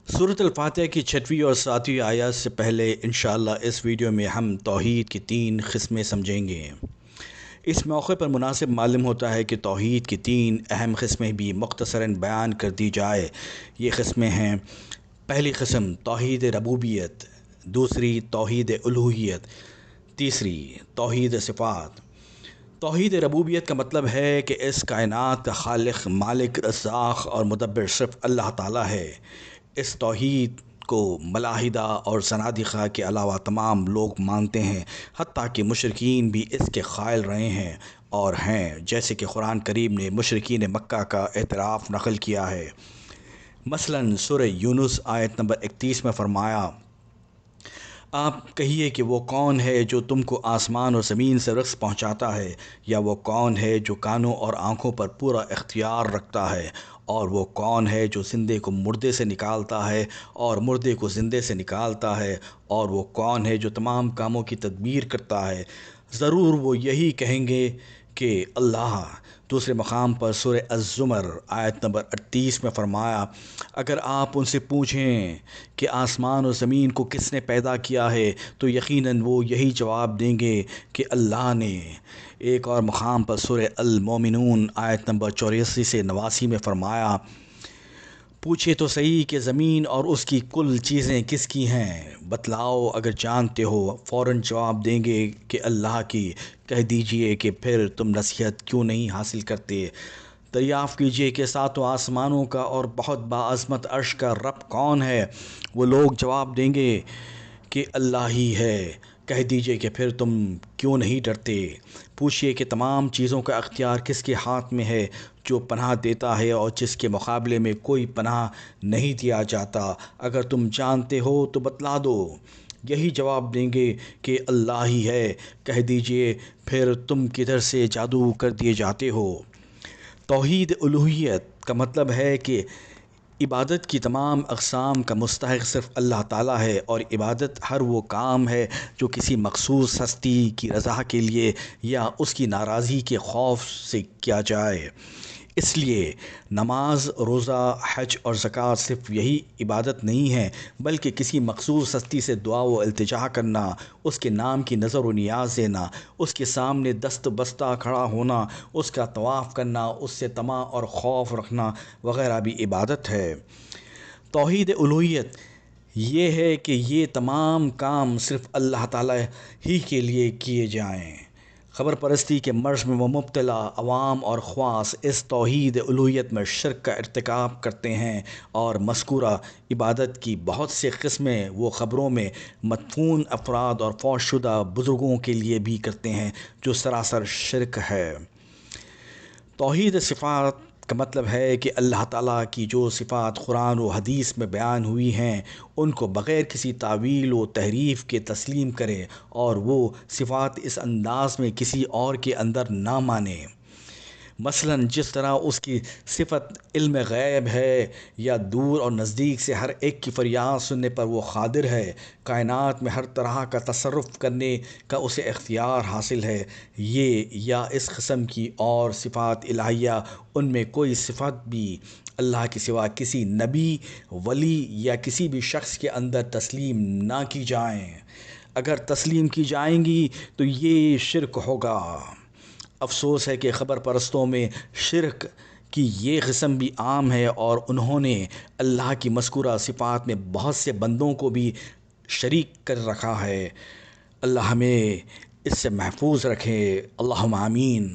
سورۃ الفاتحہ کی 6ویں اور 7ویں آیات سے پہلے انشاءاللہ اس ویڈیو میں ہم توحید کی 3 قسمیں سمجھیں گے۔ اس موقع پر مناسب معلوم ہوتا ہے کہ توحید کی 3 اہم قسمیں بھی مختصراً بیان کر دی جائے۔ یہ قسمیں ہیں: پہلی قسم توحید ربوبیت، دوسری توحید الوہیت، تیسری توحید صفات۔ توحید ربوبیت کا مطلب ہے کہ اس کائنات کا خالق، مالک، رزاق اور مدبر صرف اللہ تعالیٰ ہے۔ اس توحید کو ملاحدہ اور زنادقہ کے علاوہ تمام لوگ مانتے ہیں، حتیٰ کہ مشرکین بھی اس کے قائل رہے ہیں اور ہیں، جیسے کہ قرآن کریم نے مشرکین مکہ کا اعتراف نقل کیا ہے۔ مثلاً سورہ یونس آیت نمبر 31 میں فرمایا: آپ کہیے کہ وہ کون ہے جو تم کو آسمان اور زمین سے رزق پہنچاتا ہے، یا وہ کون ہے جو کانوں اور آنکھوں پر پورا اختیار رکھتا ہے، اور وہ کون ہے جو زندے کو مردے سے نکالتا ہے اور مردے کو زندے سے نکالتا ہے، اور وہ کون ہے جو تمام کاموں کی تدبیر کرتا ہے۔ ضرور وہ یہی کہیں گے کہ اللہ۔ دوسرے مقام پر سورہ الزمر آیت نمبر 38 میں فرمایا: اگر آپ ان سے پوچھیں کہ آسمان اور زمین کو کس نے پیدا کیا ہے تو یقیناً وہ یہی جواب دیں گے کہ اللہ نے۔ ایک اور مقام پر سورہ المومنون آیت نمبر 84 سے 89 میں فرمایا: پوچھے تو صحیح کہ زمین اور اس کی کل چیزیں کس کی ہیں، بتلاؤ اگر جانتے ہو۔ فوراً جواب دیں گے کہ اللہ کی۔ کہہ دیجئے کہ پھر تم نصیحت کیوں نہیں حاصل کرتے۔ دریافت کیجئے کہ ساتوں آسمانوں کا اور بہت باعظمت عرش کا رب کون ہے۔ وہ لوگ جواب دیں گے کہ اللہ ہی ہے۔ کہہ دیجئے کہ پھر تم کیوں نہیں ڈرتے۔ پوچھئے کہ تمام چیزوں کا اختیار کس کے ہاتھ میں ہے، جو پناہ دیتا ہے اور جس کے مقابلے میں کوئی پناہ نہیں دیا جاتا۔ اگر تم جانتے ہو تو بتلا دو۔ یہی جواب دیں گے کہ اللہ ہی ہے۔ کہہ دیجئے پھر تم کدھر سے جادو کر دیے جاتے ہو۔ توحید الوہیت کا مطلب ہے کہ عبادت کی تمام اقسام کا مستحق صرف اللہ تعالیٰ ہے، اور عبادت ہر وہ کام ہے جو کسی مخصوص ہستی کی رضا کے لیے یا اس کی ناراضی کے خوف سے کیا جائے۔ اس لیے نماز، روزہ، حج اور زکوٰۃ صرف یہی عبادت نہیں ہیں، بلکہ کسی مخصوص ہستی سے دعا و التجا کرنا، اس کے نام کی نظر و نیاز دینا، اس کے سامنے دست بستہ کھڑا ہونا، اس کا طواف کرنا، اس سے طمع اور خوف رکھنا وغیرہ بھی عبادت ہے۔ توحید الوہیت یہ ہے کہ یہ تمام کام صرف اللہ تعالیٰ ہی کے لیے کیے جائیں۔ خبر پرستی کے مرض میں وہ مبتلا عوام اور خواص اس توحید الوہیت میں شرک کا ارتکاب کرتے ہیں، اور مذکورہ عبادت کی بہت سے قسمیں وہ خبروں میں مدفون افراد اور فوت شدہ بزرگوں کے لیے بھی کرتے ہیں، جو سراسر شرک ہے۔ توحید صفات کا مطلب ہے کہ اللہ تعالیٰ کی جو صفات قرآن و حدیث میں بیان ہوئی ہیں ان کو بغیر کسی تعویل و تحریف کے تسلیم کرے، اور وہ صفات اس انداز میں کسی اور کے اندر نہ مانے۔ مثلاً جس طرح اس کی صفت علم غیب ہے، یا دور اور نزدیک سے ہر ایک کی فریاد سننے پر وہ قادر ہے، کائنات میں ہر طرح کا تصرف کرنے کا اسے اختیار حاصل ہے، یہ یا اس قسم کی اور صفات الہیہ، ان میں کوئی صفت بھی اللہ کے سوا کسی نبی، ولی یا کسی بھی شخص کے اندر تسلیم نہ کی جائیں۔ اگر تسلیم کی جائیں گی تو یہ شرک ہوگا۔ افسوس ہے کہ خبر پرستوں میں شرک کی یہ قسم بھی عام ہے، اور انہوں نے اللہ کی مذکورہ صفات میں بہت سے بندوں کو بھی شریک کر رکھا ہے۔ اللہ ہمیں اس سے محفوظ رکھے، اللہم آمین۔